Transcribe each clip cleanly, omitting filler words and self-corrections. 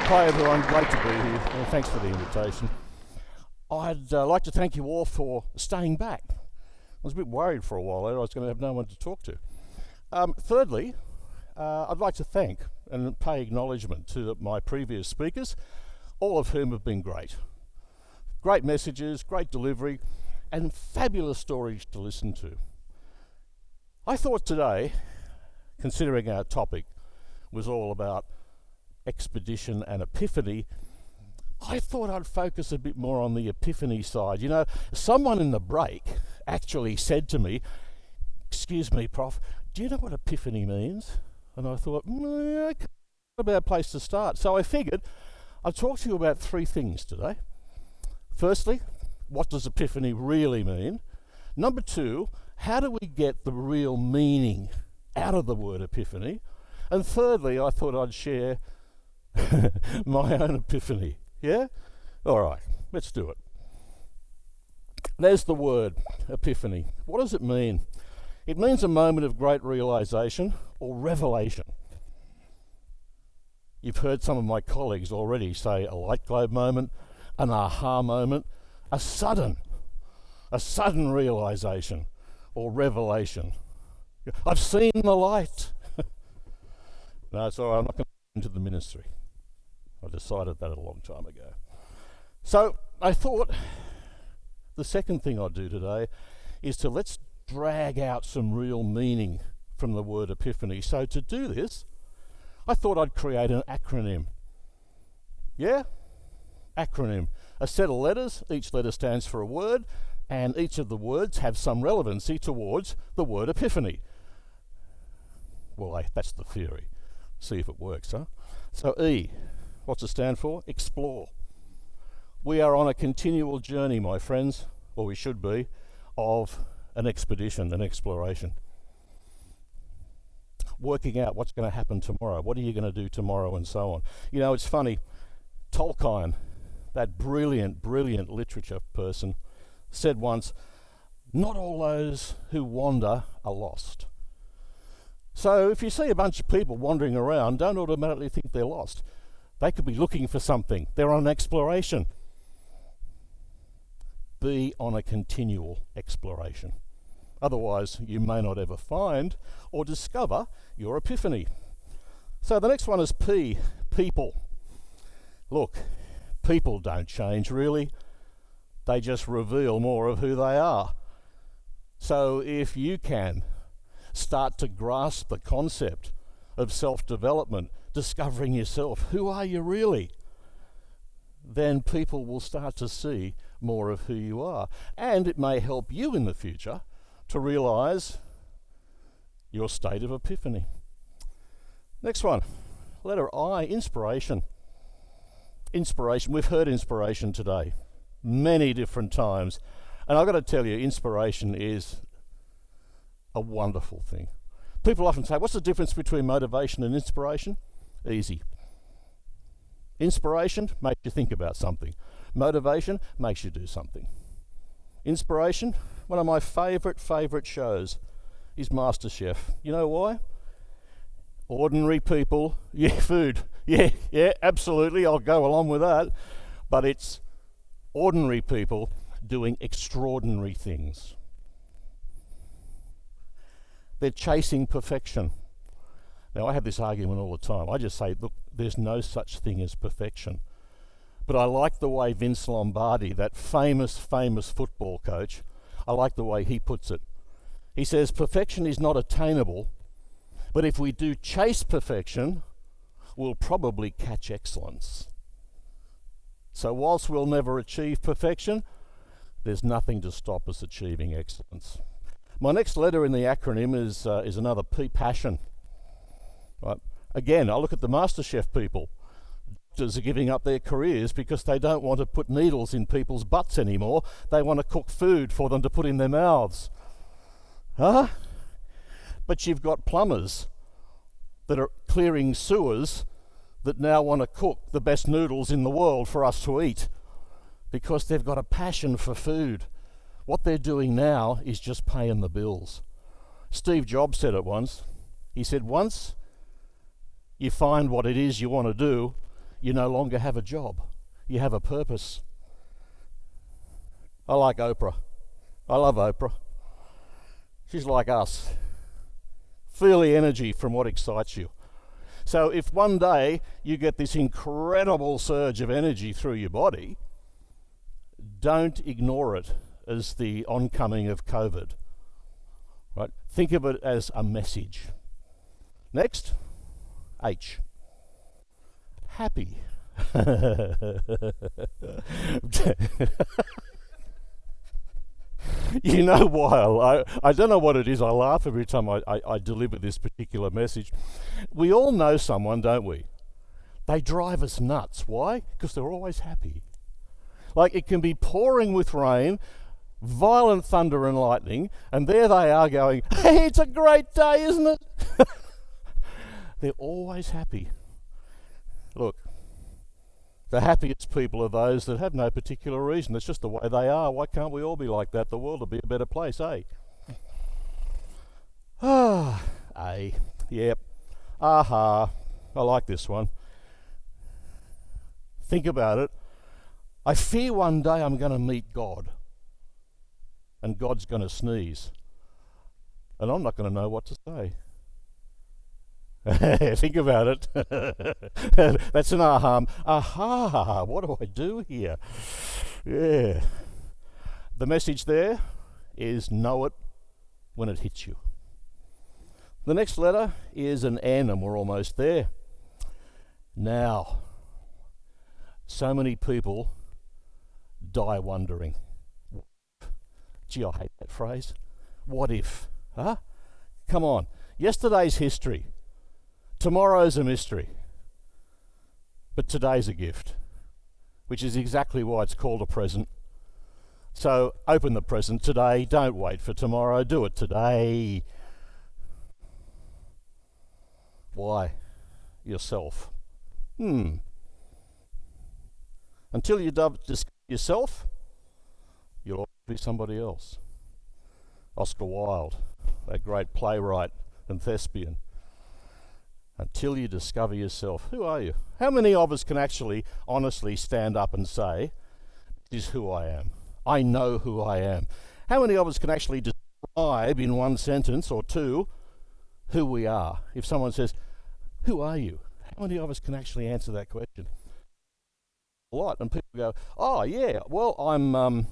Hi everyone, great to be here. Thanks for the invitation. I'd like to thank you all for staying back. I was a bit worried for a while there I was going to have no one to talk to. Thirdly, I'd like to thank and pay acknowledgement to my previous speakers, all of whom have been great. Great messages, great delivery, and fabulous stories to listen to. I thought today, considering our topic was all about expedition and epiphany, I thought I'd focus a bit more on the epiphany side. You know, someone in the break actually said to me, "Excuse me, Prof, do you know what epiphany means?" And I thought, okay, a bad place to start. So I figured I'd talk to you about three things today. Firstly, what does epiphany really mean? Number two, how do we get the real meaning out of the word epiphany? And thirdly, I thought I'd share my own epiphany. Yeah? All right, let's do it. There's the word epiphany. What does it mean? It means a moment of great realization or revelation. You've heard some of my colleagues already say a light globe moment, an aha moment, a sudden realization or revelation. I've seen the light. No, it's all right, I'm not going to go into the ministry. I decided that a long time ago. So I thought the second thing I'll do today is let's drag out some real meaning from the word epiphany. So to do this, I thought I'd create an acronym. Yeah? Acronym. A set of letters, each letter stands for a word, and each of the words have some relevancy towards the word epiphany. Well, that's the theory. See if it works, huh? So E, what's it stand for? Explore. We are on a continual journey, my friends, or we should be, of an expedition, an exploration. Working out what's going to happen tomorrow, what are you going to do tomorrow, and so on. You know, it's funny, Tolkien, that brilliant literature person, said once, "Not all those who wander are lost." So if you see a bunch of people wandering around, don't automatically think they're lost. They could be looking for something. They're on exploration. Be on a continual exploration. Otherwise, you may not ever find or discover your epiphany. So the next one is P, people. Look, people don't change really. They just reveal more of who they are. So if you can start to grasp the concept of self-development, discovering yourself, who are you really? Then people will start to see more of who you are. And it may help you in the future to realize your state of epiphany. Next one, letter I, inspiration. Inspiration, we've heard inspiration today many different times. And I've got to tell you, inspiration is a wonderful thing. People often say, what's the difference between motivation and inspiration? Easy. Inspiration makes you think about something. Motivation makes you do something. Inspiration, one of my favourite shows is MasterChef. You know why? Ordinary people, food. Yeah, absolutely, I'll go along with that. But it's ordinary people doing extraordinary things. They're chasing perfection. Now, I have this argument all the time. I just say, look, there's no such thing as perfection. But I like the way Vince Lombardi, that famous football coach, I like the way he puts it. He says, perfection is not attainable, but if we do chase perfection, we'll probably catch excellence. So whilst we'll never achieve perfection, there's nothing to stop us achieving excellence. My next letter in the acronym is another P, passion. Right. Again, I look at the MasterChef people. Doctors are giving up their careers because they don't want to put needles in people's butts anymore. They want to cook food for them to put in their mouths. Huh? But you've got plumbers that are clearing sewers that now want to cook the best noodles in the world for us to eat because they've got a passion for food. What they're doing now is just paying the bills. Steve Jobs said it once. He said, once you find what it is you want to do, You no longer have a job. You have a purpose. I like Oprah. I love Oprah. She's like us. Feel the energy from what excites you. So if one day you get this incredible surge of energy through your body, don't ignore it as the oncoming of COVID. Right? Think of it as a message. Next, H. Happy. You know why I don't know what it is. I laugh every time I deliver this particular message. We all know someone, don't we? They drive us nuts. Why? Because they're always happy. Like, it can be pouring with rain, violent thunder and lightning, and there they are going, hey, it's a great day, isn't it? They're always happy. Look, the happiest people are those that have no particular reason. It's just the way they are. Why can't we all be like that? The world will be a better place, eh? A. Yep. Aha. I like this one. Think about it. I fear one day I'm going to meet God. And God's going to sneeze. And I'm not going to know what to say. Think about it. That's an aha. Aha, what do I do here? Yeah. The message there is know it when it hits you. The next letter is an N, and we're almost there. Now, so many people die wondering. Gee, I hate that phrase. What if? Huh? Come on. Yesterday's history. Tomorrow's a mystery, but today's a gift, which is exactly why it's called a present. So open the present today. Don't wait for tomorrow. Do it today. Why? Yourself. Until you discover yourself, you'll always be somebody else. Oscar Wilde, that great playwright and thespian. Until you discover yourself. Who are you? How many of us can actually honestly stand up and say, this is who I am. I know who I am. How many of us can actually describe in one sentence or two who we are? If someone says, who are you? How many of us can actually answer that question? A lot. And people go, oh yeah, well I'm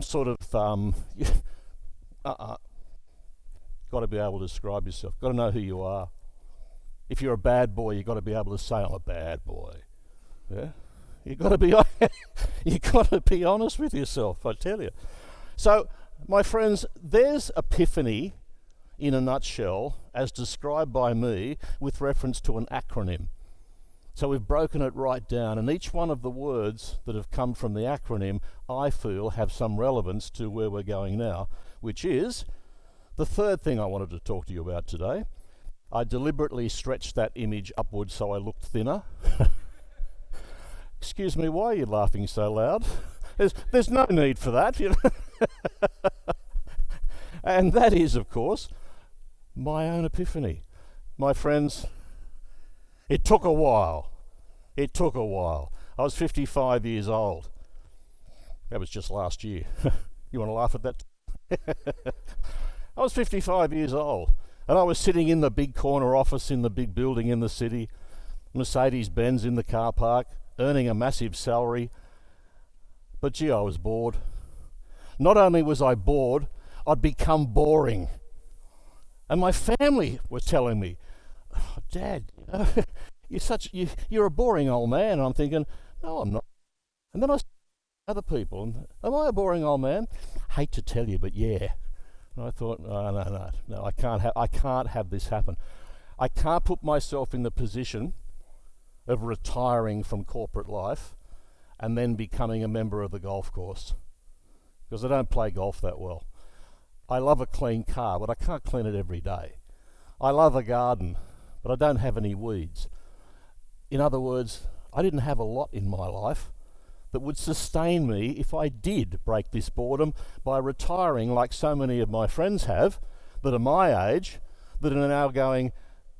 sort of got to be able to describe yourself. Got to know who you are. If you're a bad boy, you've got to be able to say, I'm a bad boy. Yeah? You've got to be honest with yourself, I tell you. So, my friends, there's Epiphany in a nutshell, as described by me, with reference to an acronym. So we've broken it right down, and each one of the words that have come from the acronym, I feel, have some relevance to where we're going now, which is the third thing I wanted to talk to you about today. I deliberately stretched that image upwards so I looked thinner. Excuse me, why are you laughing so loud? There's no need for that. You know? And that is, of course, my own epiphany. My friends, it took a while. It took a while. I was 55 years old. That was just last year. You want to laugh at that? I was 55 years old, and I was sitting in the big corner office in the big building in the city, Mercedes-Benz in the car park, earning a massive salary. But gee, I was bored. Not only was I bored, I'd become boring. And my family were telling me, oh, Dad, you're a boring old man. And I'm thinking, no, I'm not. And then I saw other people, am I a boring old man? Hate to tell you, but yeah. And I thought, no, I can't have this happen. I can't put myself in the position of retiring from corporate life and then becoming a member of the golf course, because I don't play golf that well. I love a clean car, but I can't clean it every day. I love a garden, but I don't have any weeds. In other words, I didn't have a lot in my life that would sustain me if I did break this boredom by retiring like so many of my friends have that are my age, that are now going,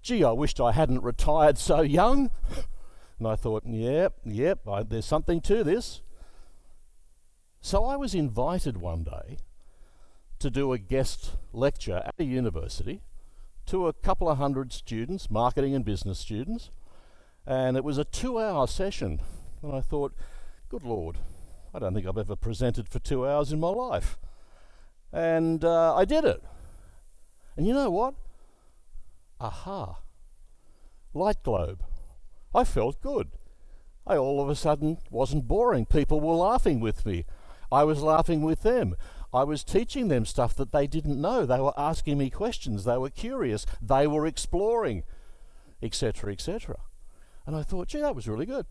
gee, I wished I hadn't retired so young. And I thought, yep, there's something to this. So I was invited one day to do a guest lecture at a university to a couple of hundred students, marketing and business students, and it was a 2-hour session. And I thought, good Lord, I don't think I've ever presented for 2 hours in my life. And I did it. And you know what? Aha. Light globe. I felt good. I all of a sudden wasn't boring. People were laughing with me. I was laughing with them. I was teaching them stuff that they didn't know. They were asking me questions. They were curious. They were exploring, etc., etc. And I thought, gee, that was really good.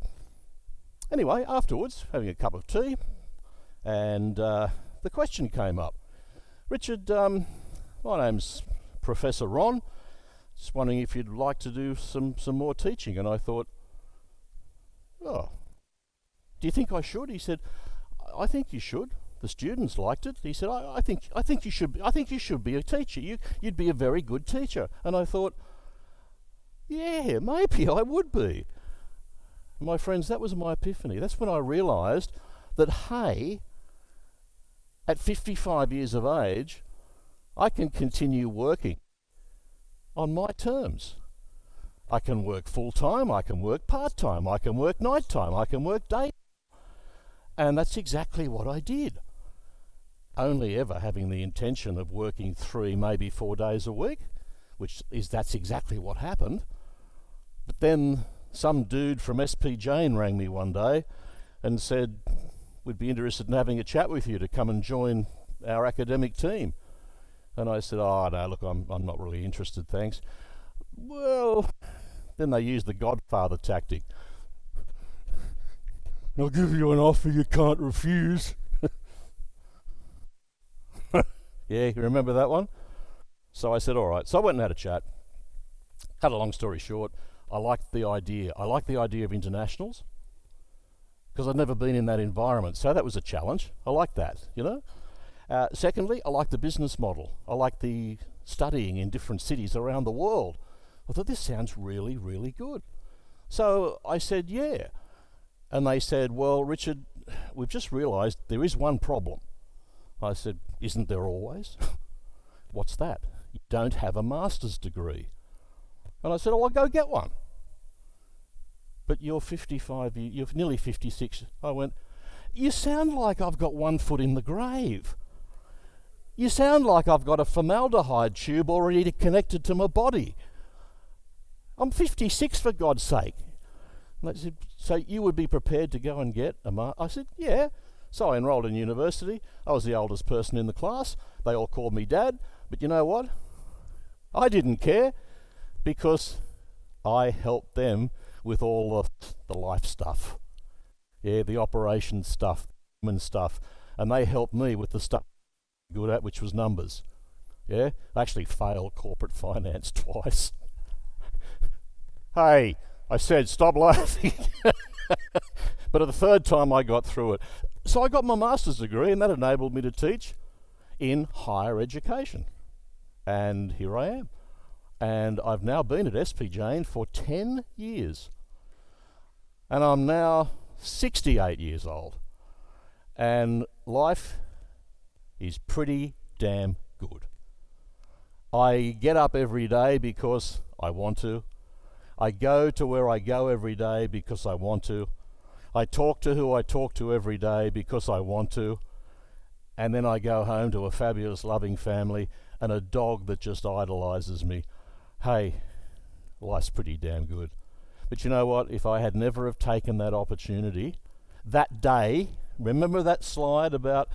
Anyway, afterwards, having a cup of tea, and the question came up. Richard, my name's Professor Ron. Just wondering if you'd like to do some more teaching. And I thought, oh, do you think I should? He said, I think you should. The students liked it. He said, I think you should. I think you should be a teacher. You'd be a very good teacher. And I thought, yeah, maybe I would be. My friends, that was my epiphany. That's when I realised that, hey, at 55 years of age, I can continue working on my terms. I can work full-time, I can work part-time, I can work night-time, I can work day. And that's exactly what I did. Only ever having the intention of working 3, maybe 4 days a week, that's exactly what happened. But then some dude from SP Jane rang me one day and said, we'd be interested in having a chat with you to come and join our academic team. And I said, oh no, look, I'm not really interested, thanks. Well, then they used the Godfather tactic. I'll give you an offer you can't refuse. Yeah, you remember that one? So I said, all right. So I went and had a chat. Cut a long story short, I liked the idea. I liked the idea of internationals because I'd never been in that environment. So that was a challenge. I liked that, you know. Secondly, I liked the business model. I liked the studying in different cities around the world. I thought, this sounds really, really good. So I said, yeah. And they said, well, Richard, we've just realised there is one problem. I said, isn't there always? What's that? You don't have a master's degree. And I said, oh, I'll go get one. But you're 55, you're nearly 56. I went, you sound like I've got one foot in the grave. You sound like I've got a formaldehyde tube already connected to my body. I'm 56, for God's sake. And they said, so you would be prepared to go and get a master's? I said, yeah. So I enrolled in university. I was the oldest person in the class. They all called me Dad. But you know what? I didn't care because I helped them with all the life stuff. Yeah, the operation stuff, the human stuff. And they helped me with the stuff I'm good at, which was numbers. Yeah, I actually failed corporate finance twice. Hey, I said, stop laughing. But at the third time I got through it. So I got my master's degree, and that enabled me to teach in higher education. And here I am. And I've now been at SP Jane for 10 years. And I'm now 68 years old. And life is pretty damn good. I get up every day because I want to. I go to where I go every day because I want to. I talk to who I talk to every day because I want to. And then I go home to a fabulous, loving family and a dog that just idolizes me. Hey, life's pretty damn good. But you know what? If I had never have taken that opportunity, that day, remember that slide about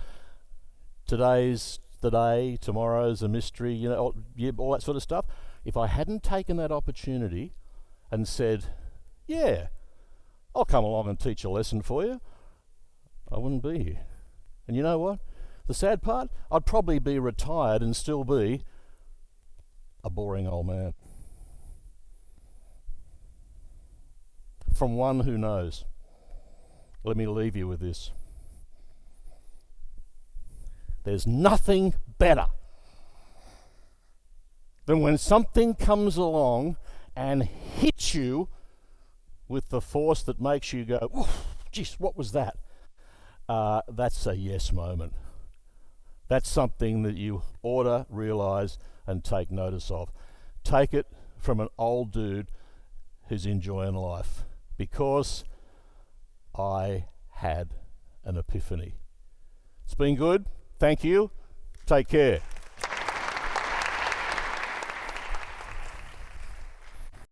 today's the day, tomorrow's a mystery, you know, all that sort of stuff? If I hadn't taken that opportunity and said, yeah, I'll come along and teach a lesson for you, I wouldn't be here. And you know what? The sad part? I'd probably be retired and still be a boring old man. From one who knows. Let me leave you with this. There's nothing better than when something comes along and hits you with the force that makes you go, "Oof, geez, what was that?" That's a yes moment. That's something that you ought to realise and take notice of. Take it from an old dude who's enjoying life, because I had an epiphany. It's been good. Thank you. Take care.